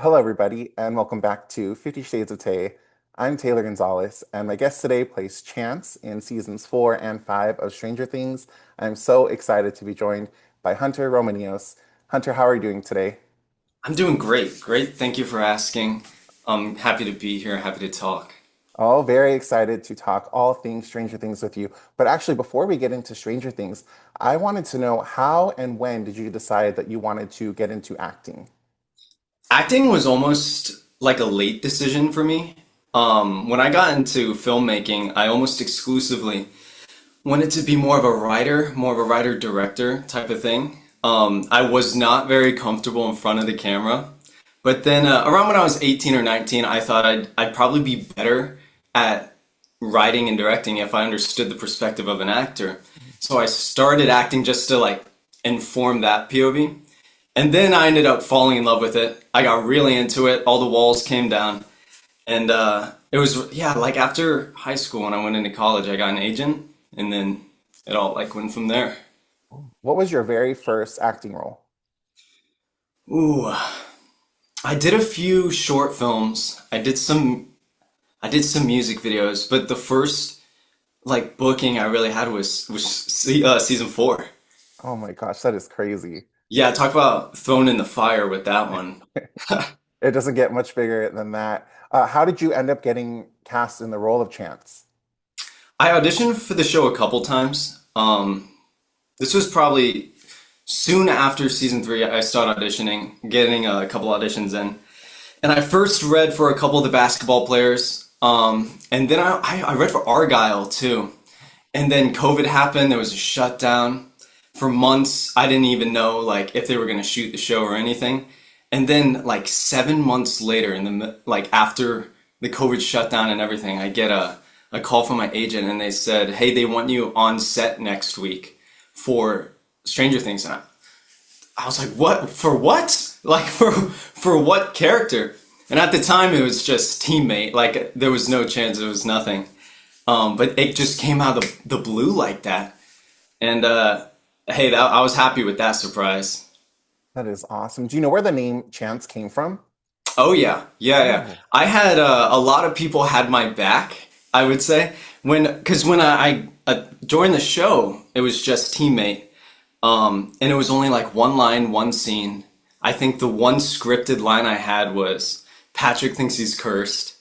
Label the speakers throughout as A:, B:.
A: Hello, everybody, and welcome back to 50 Shades of Tay. I'm Taylor Gonzalez, and my guest today plays Chance in seasons 4 and 5 of Stranger Things. I'm so excited to be joined by Hunter Romanillos. Hunter, how are you doing today?
B: I'm doing great. Great. Thank you for asking. I'm happy to be here, happy to talk.
A: Oh, very excited to talk all things Stranger Things with you. But actually, before we get into Stranger Things, I wanted to know how and when did you decide that you wanted to get into acting?
B: Acting was almost like a late decision for me. When I got into filmmaking, I almost exclusively wanted to be more of a writer director type of thing. I was not very comfortable in front of the camera. But then around when I was 18 or 19, I thought I'd probably be better at writing and directing if I understood the perspective of an actor. So I started acting just to like inform that POV. And then I ended up falling in love with it. I got really into it. All the walls came down. And it was, yeah, like after high school when I went into college, I got an agent. And then it all like went from there.
A: What was your very first acting role?
B: Ooh, I did a few short films. I did some music videos, but the first like booking I really had was season 4.
A: Oh my gosh, that is crazy.
B: Yeah, talk about thrown in the fire with that one.
A: It doesn't get much bigger than that. How did you end up getting cast in the role of Chance?
B: I auditioned for the show a couple times. This was probably soon after season 3. I started auditioning, getting a couple auditions in, and I first read for a couple of the basketball players. And then I read for Argyle too. And then COVID happened. There was a shutdown for months. I didn't even know like if they were going to shoot the show or anything. And then like 7 months later, like after the COVID shutdown and everything, I get a call from my agent, and they said, "Hey, they want you on set next week for Stranger Things." And I was like, "What? For what? Like for what character?" And at the time, it was just teammate. Like there was no chance. It was nothing. But it just came out of the blue like that. And hey, I was happy with that surprise.
A: That is awesome. Do you know where the name Chance came from?
B: Oh yeah, yeah, yeah.
A: Oh,
B: I had a lot of people had my back. I would say because when I joined the show, it was just teammate, and it was only like one line, one scene. I think the one scripted line I had was Patrick thinks he's cursed,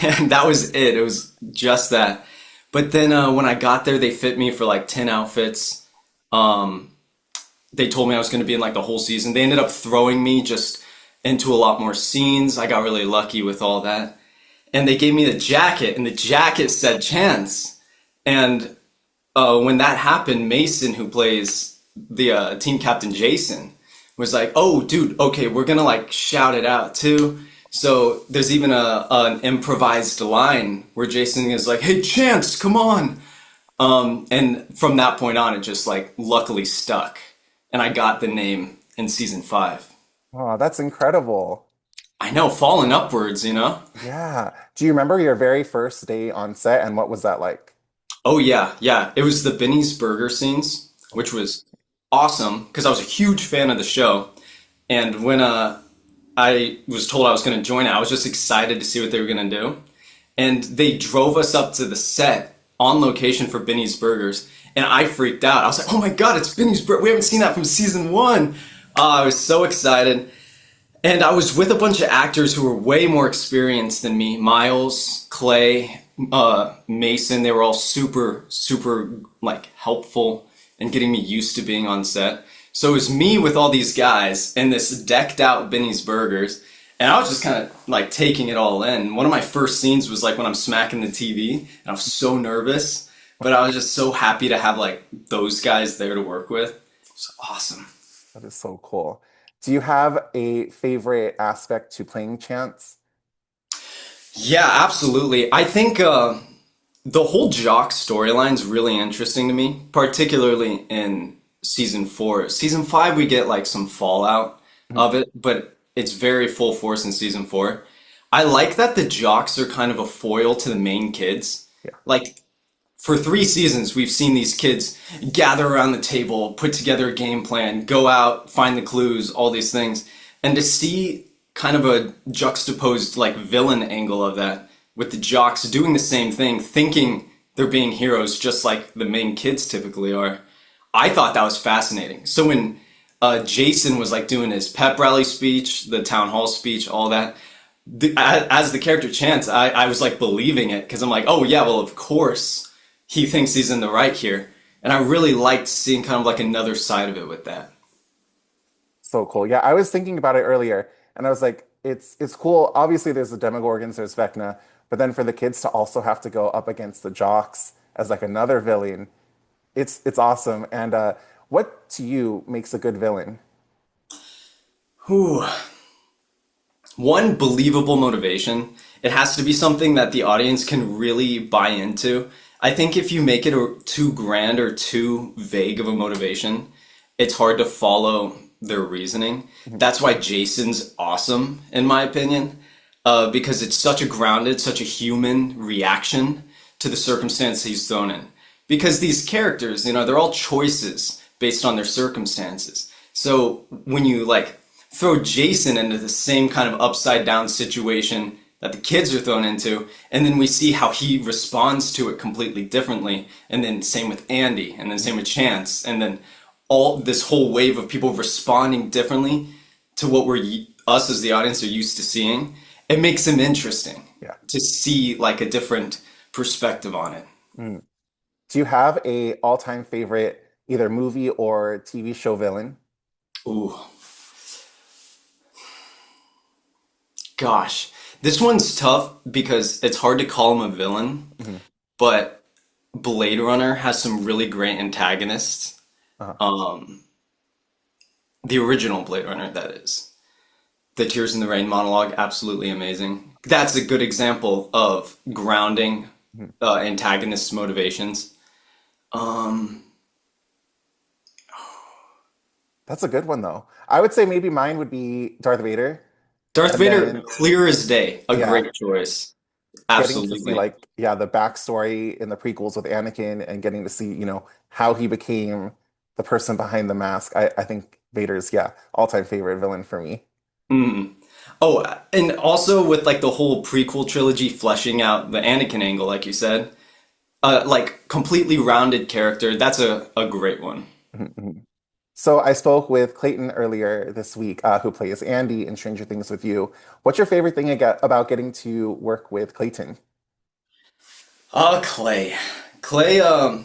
B: and that was it. It was just that. But then when I got there, they fit me for like 10 outfits. Um, they told me I was going to be in like the whole season. They ended up throwing me just into a lot more scenes. I got really lucky with all that. And they gave me the jacket, and the jacket said Chance. And when that happened, Mason, who plays the team captain Jason, was like, "Oh, dude, okay, we're gonna like shout it out too." So there's even an improvised line where Jason is like, "Hey, Chance, come on!" And from that point on, it just like luckily stuck, and I got the name in season 5.
A: oh, that's incredible.
B: I know, falling upwards, you know?
A: Yeah. Do you remember your very first day on set and what was that like?
B: Oh yeah, yeah. It was the Benny's burger scenes, which was awesome because I was a huge fan of the show. And when I was told I was going to join it, I was just excited to see what they were going to do. And they drove us up to the set on location for Benny's Burgers, and I freaked out. I was like, "Oh my God, it's Benny's Burger! We haven't seen that from season 1." I was so excited. And I was with a bunch of actors who were way more experienced than me. Miles, Clay, Mason, they were all super, super like helpful and getting me used to being on set. So it was me with all these guys and this decked out Benny's Burgers. And I was just kind of like taking it all in. One of my first scenes was like when I'm smacking the TV, and I was so nervous, but I was just so happy to have like those guys there to work with. It was awesome.
A: That is so cool. Do you have a favorite aspect to playing Chance?
B: Yeah, absolutely. I think the whole Jock storyline is really interesting to me, particularly in season 4. Season 5, we get like some fallout
A: Mhm.
B: of it, but it's very full force in season 4. I like that the jocks are kind of a foil to the main kids.
A: Yeah.
B: Like for 3 seasons, we've seen these kids gather around the table, put together a game plan, go out, find the clues, all these things. And to see kind of a juxtaposed like villain angle of that with the jocks doing the same thing, thinking they're being heroes just like the main kids typically are. I thought that was fascinating. So when Jason was like doing his pep rally speech, the town hall speech, all that, as the character Chance, I was like believing it because I'm like, oh yeah, well of course he thinks he's in the right here. And I really liked seeing kind of like another side of it with that.
A: So cool. Yeah, I was thinking about it earlier, and I was like, it's cool. Obviously, there's the Demogorgons, there's Vecna, but then for the kids to also have to go up against the jocks as like another villain, it's awesome. And what to you makes a good villain?
B: Whew. One, believable motivation. It has to be something that the audience can really buy into. I think if you make it too grand or too vague of a motivation, it's hard to follow their reasoning.
A: Mhm.
B: That's why Jason's awesome, in my opinion, because it's such a grounded, such a human reaction to the circumstance he's thrown in. Because these characters, they're all choices based on their circumstances. So when you like throw Jason into the same kind of upside down situation that the kids are thrown into, and then we see how he responds to it completely differently, and then same with Andy, and then same with Chance, and then all this whole wave of people responding differently to what us as the audience are used to seeing, it makes him interesting
A: Yeah.
B: to see like a different perspective on it.
A: Mm. Do you have a all-time favorite either movie or TV show villain?
B: Ooh, gosh. This one's tough because it's hard to call him a villain,
A: Mhm.
B: but Blade Runner has some really great antagonists.
A: Uh-huh.
B: Um, the original Blade Runner, that is. The Tears in the Rain monologue, absolutely amazing. That's a good example of grounding
A: Mhm.
B: antagonists' motivations. Um,
A: That's a good one though. I would say maybe mine would be Darth Vader,
B: Darth
A: and
B: Vader,
A: then
B: clear as day, a
A: yeah,
B: great choice.
A: getting to see
B: Absolutely.
A: like yeah the backstory in the prequels with Anakin and getting to see how he became the person behind the mask. I think Vader's yeah all-time favorite villain for me.
B: Mm. Oh, and also with like the whole prequel trilogy fleshing out the Anakin angle, like you said, like completely rounded character. That's a great one.
A: Mhm, mhm. So I spoke with Clayton earlier this week, who plays Andy in Stranger Things with You. What's your favorite thing about getting to work with Clayton?
B: Clay. Clay,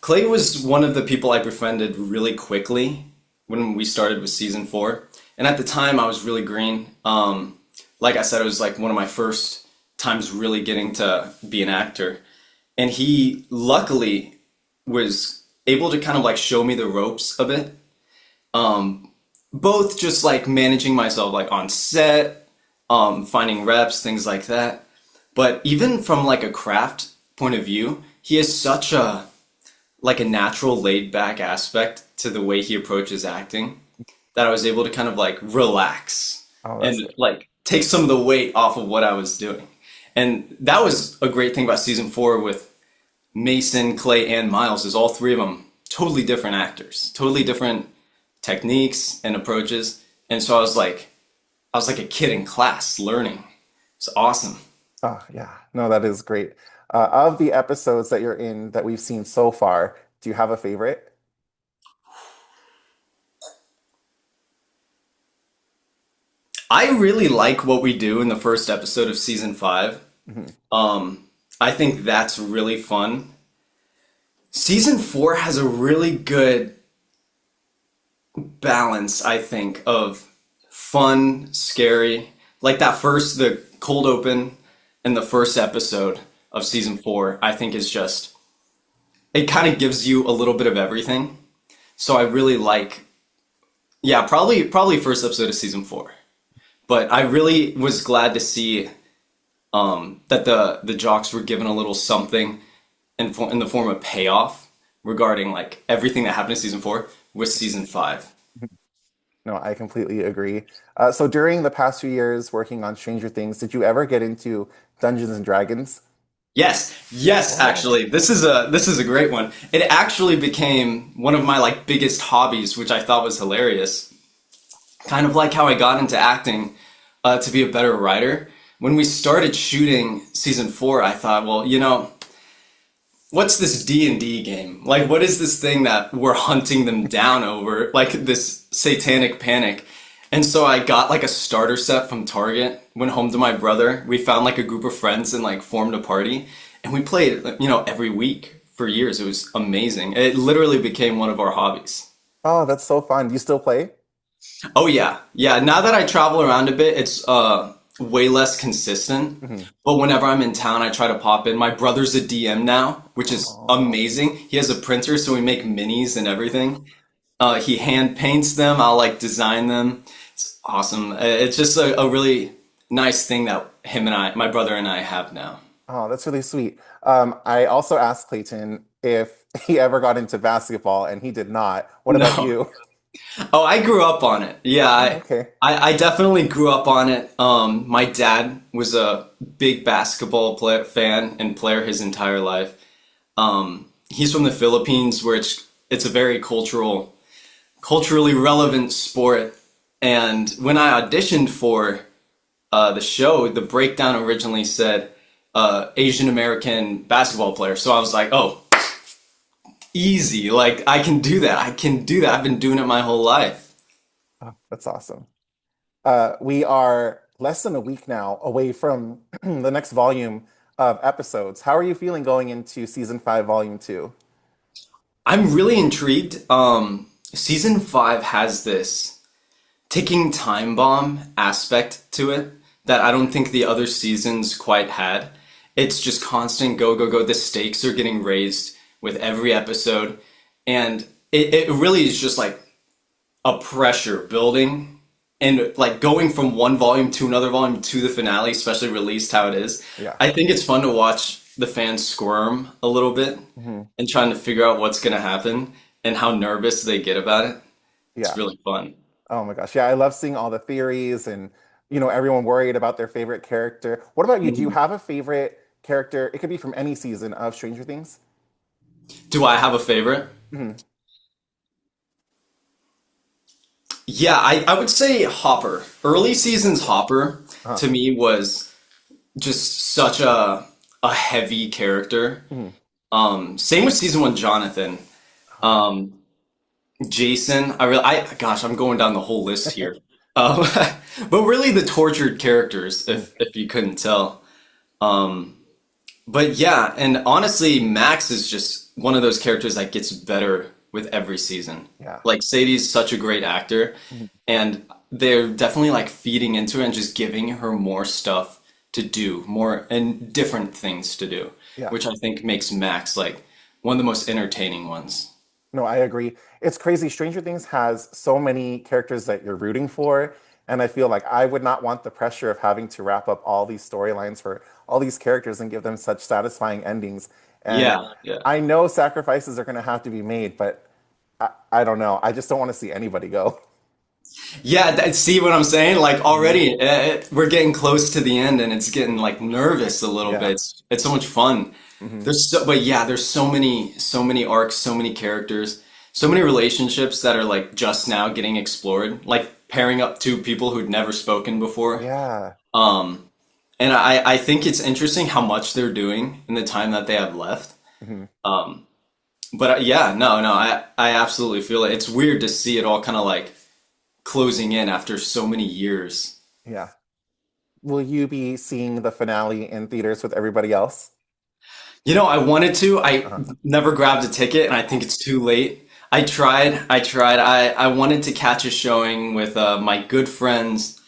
B: Clay was one of the people I befriended really quickly when we started with season four. And at the time, I was really green. Like I said, it was like one of my first times really getting to be an actor. And he luckily was able to kind of like show me the ropes a bit. Both just like managing myself like on set, finding reps, things like that. But even from like a craft point of view, he has such a natural laid back aspect to the way he approaches acting that I was able to kind of like relax
A: Oh, that's
B: and like take some of the weight off of what I was doing. And that was a great thing about season four with Mason, Clay, and Miles is all three of them totally different actors, totally different techniques and approaches. And so I was like a kid in class learning. It's awesome.
A: oh yeah, no, that is great. Of the episodes that you're in that we've seen so far, do you have a favorite?
B: I really like what we do in the first episode of season five.
A: Mhm.
B: I think that's really fun. Season four has a really good balance, I think, of fun, scary. Like the cold open in the first episode of season four, I think is just, it kind of gives you a little bit of everything. So I really like, yeah, probably first episode of season four. But I really was glad to see that the jocks were given a little something in the form of payoff regarding like everything that happened in season four with season five.
A: No, I completely agree. So during the past few years working on Stranger Things, did you ever get into Dungeons and Dragons?
B: Yes, yes,
A: Oh,
B: actually, this is a great one. It actually became one of my like biggest hobbies, which I thought was hilarious. Kind of like how I got into acting. to be a better writer. When we started shooting season four, I thought, well, what's this D&D game? Like, what is this thing that we're hunting them down over? Like this satanic panic. And so I got like a starter set from Target, went home to my brother. We found like a group of friends and like formed a party. And we played, every week for years. It was amazing. It literally became one of our hobbies.
A: Oh, that's so fun. Do you still play?
B: Oh yeah. Yeah, now that I travel around a bit, it's way less consistent.
A: Hmm.
B: But whenever I'm in town, I try to pop in. My brother's a DM now, which is
A: Oh,
B: amazing. He has a printer, so we make minis and everything. He hand paints them. I'll like design them. It's awesome. It's just a really nice thing that my brother and I have now.
A: oh, that's really sweet. I also asked Clayton if he ever got into basketball, and he did not. What about
B: No.
A: you?
B: Oh, I grew up on it. Yeah,
A: Oh, okay.
B: I definitely grew up on it. My dad was a big basketball fan and player his entire life. He's from the Philippines, where it's a very culturally relevant sport. And when I auditioned for the show, the breakdown originally said Asian American basketball player. So I was like, oh, easy. Like I can do that. I can do that. I've been doing it my whole life.
A: Oh, that's awesome. We are less than a week now away from the next volume of episodes. How are you feeling going into season five, volume two?
B: I'm really intrigued. Season five has this ticking time bomb aspect to it that I don't think the other seasons quite had. It's just constant go, go, go. The stakes are getting raised with every episode. And it really is just like a pressure building and like going from one volume to another volume to the finale, especially released how it is.
A: Yeah.
B: I think it's fun to watch the fans squirm a little bit
A: Hmm.
B: and trying to figure out what's going to happen and how nervous they get about it. It's
A: Yeah.
B: really fun.
A: Oh my gosh. Yeah, I love seeing all the theories and everyone worried about their favorite character. What about you? Do you
B: Mhm.
A: have a favorite character? It could be from any season of Stranger Things.
B: Do I have a favorite?
A: Hmm.
B: Yeah, I would say Hopper. Early seasons Hopper
A: Uh,
B: to me was just such a heavy character.
A: mhm.
B: Same with season one Jonathan. Um, Jason, gosh, I'm going down the whole list here. Um, but really the tortured characters,
A: Mhm.
B: if you couldn't tell. Um, but yeah, and honestly, Max is just one of those characters that gets better with every season.
A: Yeah.
B: Like Sadie's such a great actor,
A: Mhm.
B: and they're definitely like feeding into it and just giving her more stuff to do, more and different things to do,
A: Yeah.
B: which I think makes Max like one of the most entertaining ones.
A: No, I agree. It's crazy. Stranger Things has so many characters that you're rooting for, and I feel like I would not want the pressure of having to wrap up all these storylines for all these characters and give them such satisfying endings. And
B: Yeah, yeah.
A: I know sacrifices are going to have to be made, but I don't know. I just don't want to see anybody go.
B: Yeah, see what I'm saying? Like
A: Mhm.
B: already, we're getting close to the end, and it's getting like nervous a little bit.
A: Yeah.
B: It's so much fun.
A: Hmm.
B: But yeah, there's so many arcs, so many characters, so many relationships that are like just now getting explored, like pairing up two people who'd never spoken before.
A: Yeah.
B: Um, and I think it's interesting how much they're doing in the time that they have left.
A: Hmm.
B: Um, but yeah, no, I absolutely feel it. It's weird to see it all kind of like closing in after so many years.
A: Yeah. Will you be seeing the finale in theaters with everybody else?
B: I wanted to. I
A: Uh-huh.
B: never grabbed a ticket, and I think it's too late. I tried. I wanted to catch a showing with my good friends.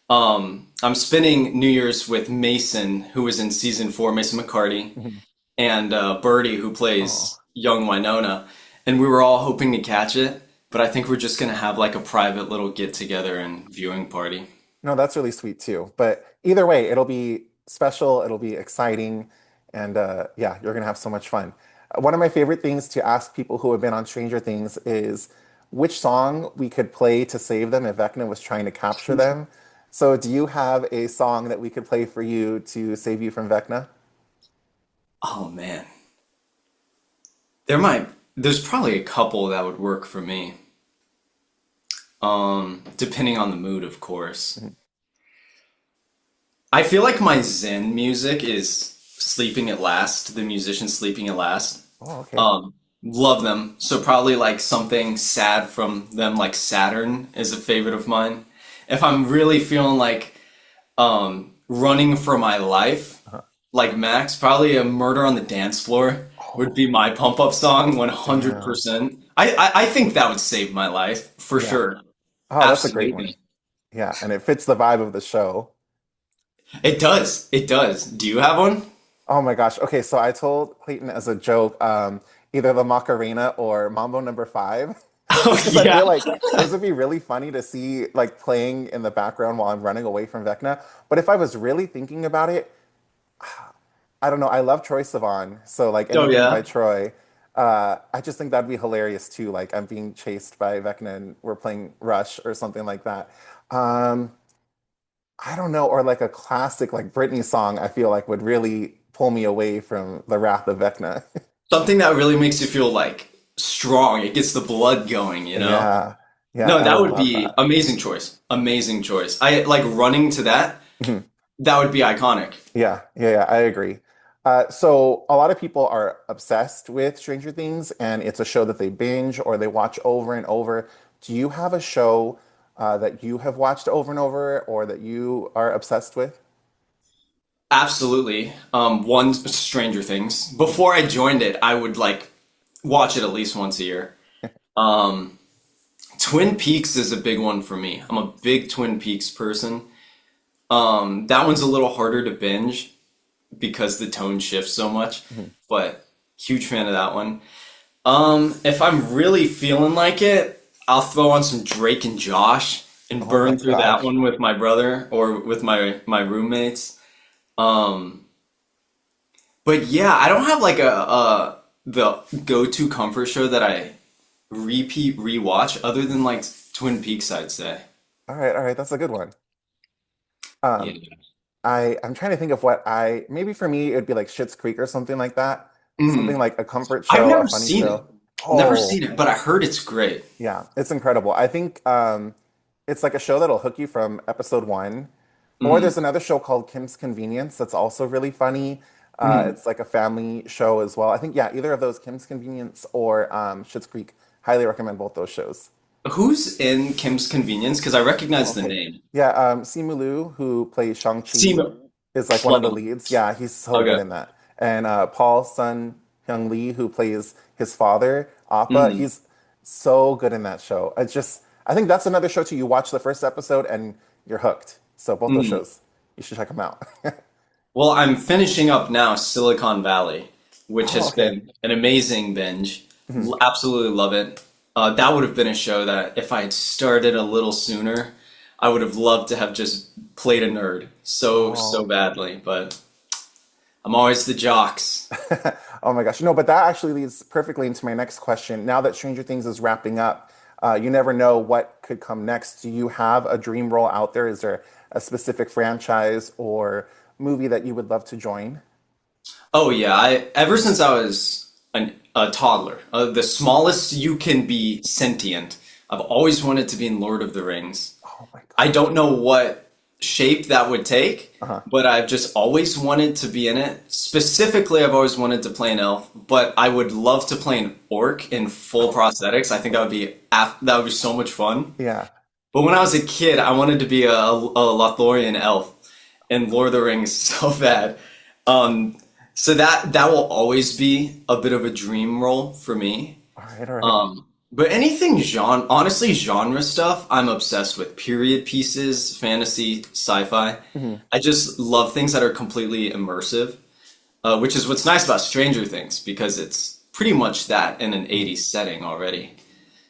B: I'm spending New Year's with Mason, who was in season four, Mason McCarty,
A: Mhm.
B: and Birdie, who
A: Oh.
B: plays young Winona. And we were all hoping to catch it, but I think we're just gonna have like a private little get together and viewing party.
A: No, that's really sweet too. But either way, it'll be special, it'll be exciting, and yeah, you're gonna have so much fun. One of my favorite things to ask people who have been on Stranger Things is which song we could play to save them if Vecna was trying to capture them. So, do you have a song that we could play for you to save you from Vecna?
B: Oh man, there's probably a couple that would work for me. Depending on the mood, of course.
A: Mhm.
B: I feel like my Zen music is Sleeping at Last, the musician Sleeping at Last.
A: Oh, okay.
B: Um, Love them. So probably like something sad from them, like Saturn is a favorite of mine. If I'm really feeling like running for my life,
A: Uh-huh.
B: like Max, probably a Murder on the Dance Floor would
A: Oh,
B: be my pump up song
A: damn.
B: 100%. I think that would save my life for
A: Yeah.
B: sure.
A: Oh, that's a great one.
B: Absolutely.
A: Yeah, and it fits the vibe of the show.
B: It does. It does. Do you have one?
A: Oh my gosh. Okay, so I told Clayton as a joke, either the Macarena or Mambo number five,
B: Oh
A: just because I
B: yeah.
A: feel like those would be really funny to see like playing in the background while I'm running away from Vecna. But if I was really thinking about it, I don't know. I love Troy Sivan, so like
B: Oh
A: anything by
B: yeah.
A: Troy. I just think that'd be hilarious too. Like I'm being chased by Vecna and we're playing Rush or something like that. Um, I don't know, or like a classic like Britney song, I feel like would really pull me away from the wrath of Vecna.
B: Something that really makes you feel like strong. It gets the blood going, you know?
A: Yeah. Yeah,
B: No,
A: I
B: that
A: would
B: would
A: love
B: be
A: that.
B: amazing choice. Amazing choice. I like running to that.
A: Mhm.
B: That would be iconic.
A: Yeah, yeah, yeah, I agree. So a lot of people are obsessed with Stranger Things, and it's a show that they binge or they watch over and over. Do you have a show that you have watched over and over or that you are obsessed with?
B: Absolutely. One Stranger Things. Before I joined it, I would like watch it at least once a year. Um, Twin Peaks is a big one for me. I'm a big Twin Peaks person. That one's a little harder to binge because the tone shifts so much,
A: Mhm.
B: but huge fan of that one. If I'm really feeling like it, I'll throw on some Drake and Josh and
A: Oh my
B: burn through that
A: gosh.
B: one with my brother or with my roommates. Um, but yeah, I don't have like a the go-to comfort show that I repeat rewatch other than like Twin Peaks, I'd say.
A: All right, that's a good one.
B: Yeah.
A: Um, I'm trying to think of what I maybe for me it would be like Schitt's Creek or something like that. Something
B: Mm.
A: like a comfort
B: I've
A: show, a
B: never
A: funny
B: seen it.
A: show.
B: Never
A: Oh,
B: seen it, but I heard it's great.
A: yeah, it's incredible. I think it's like a show that'll hook you from episode one. Or
B: Mm.
A: there's another show called Kim's Convenience that's also really funny.
B: Mm.
A: It's like a family show as well. I think, yeah, either of those, Kim's Convenience or Schitt's Creek. Highly recommend both those shows.
B: Who's in Kim's Convenience? Because I recognize the
A: Okay.
B: name.
A: Yeah, Simu Liu, who plays Shang-Chi,
B: Simo.
A: is like one of the
B: Plum.
A: leads. Yeah, he's so good
B: Okay.
A: in that. And Paul Sun Hyung Lee, who plays his father, Appa,
B: Mm.
A: he's so good in that show. I think that's another show too. You watch the first episode and you're hooked. So both those
B: Mm.
A: shows, you should check them out.
B: Well, I'm finishing up now Silicon Valley, which
A: Oh,
B: has
A: okay.
B: been an amazing binge.
A: Mhm.
B: Absolutely love it. That would have been a show that if I had started a little sooner, I would have loved to have just played a nerd so
A: Oh.
B: badly. But I'm always the jocks.
A: Oh my gosh. No, but that actually leads perfectly into my next question. Now that Stranger Things is wrapping up, you never know what could come next. Do you have a dream role out there? Is there a specific franchise or movie that you would love to join?
B: Oh yeah, I ever since I was a toddler, the smallest you can be sentient. I've always wanted to be in Lord of the Rings.
A: Oh my
B: I
A: gosh.
B: don't know what shape that would take,
A: Uh-huh.
B: but I've just always wanted to be in it. Specifically, I've always wanted to play an elf, but I would love to play an orc in full prosthetics. I think that would be so much fun.
A: Yeah.
B: But when I was a kid, I wanted to be a Lothlorien elf in Lord of the Rings so bad. Um, so that will always be a bit of a dream role for me.
A: All right, all right.
B: But anything honestly, genre stuff, I'm obsessed with. Period pieces, fantasy, sci-fi.
A: Mhm.
B: I just love things that are completely immersive, which is what's nice about Stranger Things because it's pretty much that in an
A: Mhm.
B: 80s setting already.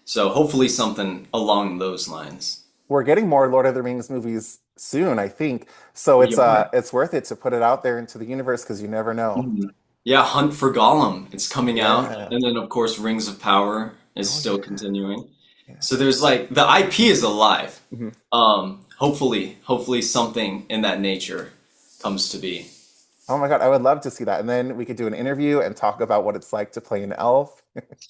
B: So hopefully something along those lines.
A: We're getting more Lord of the Rings movies soon, I think. So
B: We are.
A: it's worth it to put it out there into the universe because you never know.
B: Mhm. Yeah, Hunt for Gollum. It's coming out,
A: Yeah.
B: and then of course Rings of Power is
A: Oh
B: still
A: yeah.
B: continuing.
A: Yeah.
B: So there's like the IP is alive.
A: Mhm.
B: Hopefully something in that nature comes to be.
A: Oh my God, I would love to see that. And then we could do an interview and talk about what it's like to play an elf.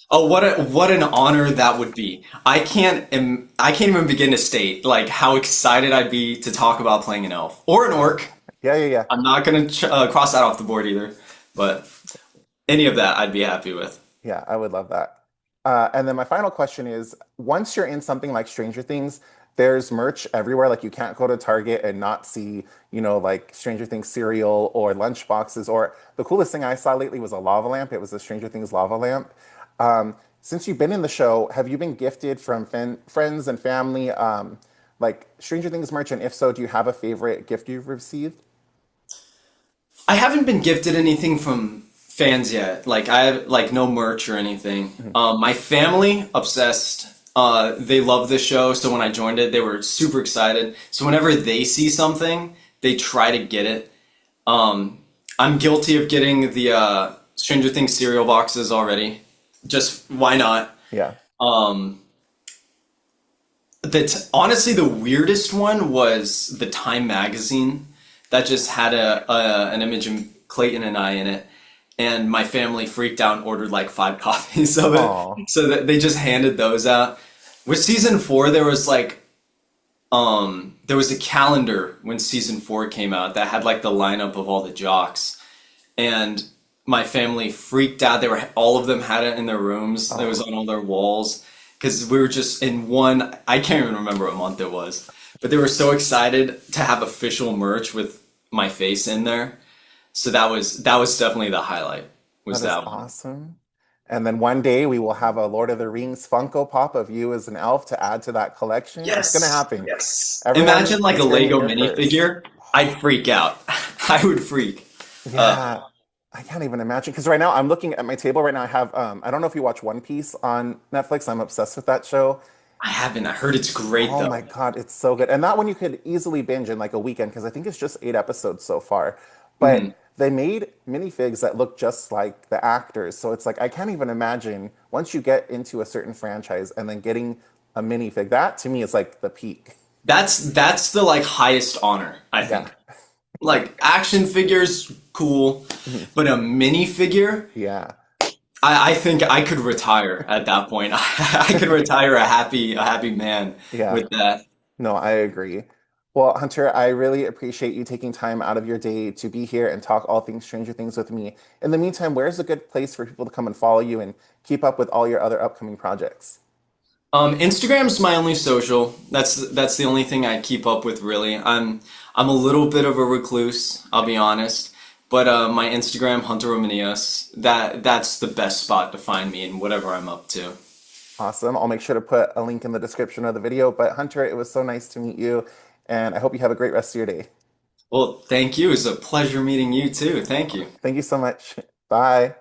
B: Oh, what an honor that would be. I can't even begin to state like how excited I'd be to talk about playing an elf or an orc.
A: Yeah, yeah, yeah.
B: I'm not gonna cross that off the board either, but any of that I'd be happy with.
A: Yeah, I would love that. And then my final question is, once you're in something like Stranger Things, there's merch everywhere. Like you can't go to Target and not see, like Stranger Things cereal or lunch boxes. Or the coolest thing I saw lately was a lava lamp. It was a Stranger Things lava lamp. Since you've been in the show, have you been gifted from friends and family, like Stranger Things merch? And if so, do you have a favorite gift you've received?
B: I haven't been gifted anything from fans yet. Like I have like no merch or anything.
A: Mhm.
B: My family obsessed. They love the show, so when I joined it, they were super excited. So whenever they see something, they try to get it. Um, I'm guilty of getting the Stranger Things cereal boxes already. Just why not?
A: Yeah.
B: Um, honestly the weirdest one was the Time magazine that just had an image of Clayton and I in it, and my family freaked out and ordered like 5 copies of it.
A: Oh,
B: So that they just handed those out. With season four, there was like there was a calendar when season four came out that had like the lineup of all the jocks, and my family freaked out. They were all of them had it in their rooms. It was
A: oh,
B: on all their walls because we were just in one. I can't even remember what month it was, but they were so excited to have official merch with my face in there. So that was definitely the highlight. Was
A: that is
B: that one?
A: awesome. And then one day we will have a Lord of the Rings Funko Pop of you as an elf to add to that collection. It's gonna
B: Yes,
A: happen.
B: yes.
A: Everyone
B: Imagine like a
A: is hearing it
B: Lego
A: here first.
B: minifigure. I'd freak out. I would freak. Uh,
A: Yeah, I can't even imagine. Because right now I'm looking at my table right now. I have I don't know if you watch One Piece on Netflix. I'm obsessed with that show.
B: I haven't. I heard it's great
A: Oh my
B: though.
A: God, it's so good. And that one you could easily binge in like a weekend because I think it's just 8 episodes so far.
B: Mhm.
A: But they made minifigs that look just like the actors. So it's like I can't even imagine once you get into a certain franchise and then getting a minifig. That to me is like the peak.
B: That's the like highest honor, I
A: Yeah.
B: think. Like action figures, cool,
A: Mhm.
B: but a minifigure,
A: Yeah.
B: I think I could retire at that point. I could retire a happy man
A: Yeah.
B: with that.
A: No, I agree. Well, Hunter, I really appreciate you taking time out of your day to be here and talk all things Stranger Things with me. In the meantime, where's a good place for people to come and follow you and keep up with all your other upcoming projects?
B: Instagram's my only social. That's the only thing I keep up with really. I'm a little bit of a recluse, I'll be honest. But my Instagram, Hunter Romanillos, that's the best spot to find me in whatever I'm up to.
A: Awesome. I'll make sure to put a link in the description of the video. But Hunter, it was so nice to meet you, and I hope you have a great rest of your day.
B: Well, thank you. It's a pleasure meeting you too. Thank you.
A: Thank you so much. Bye.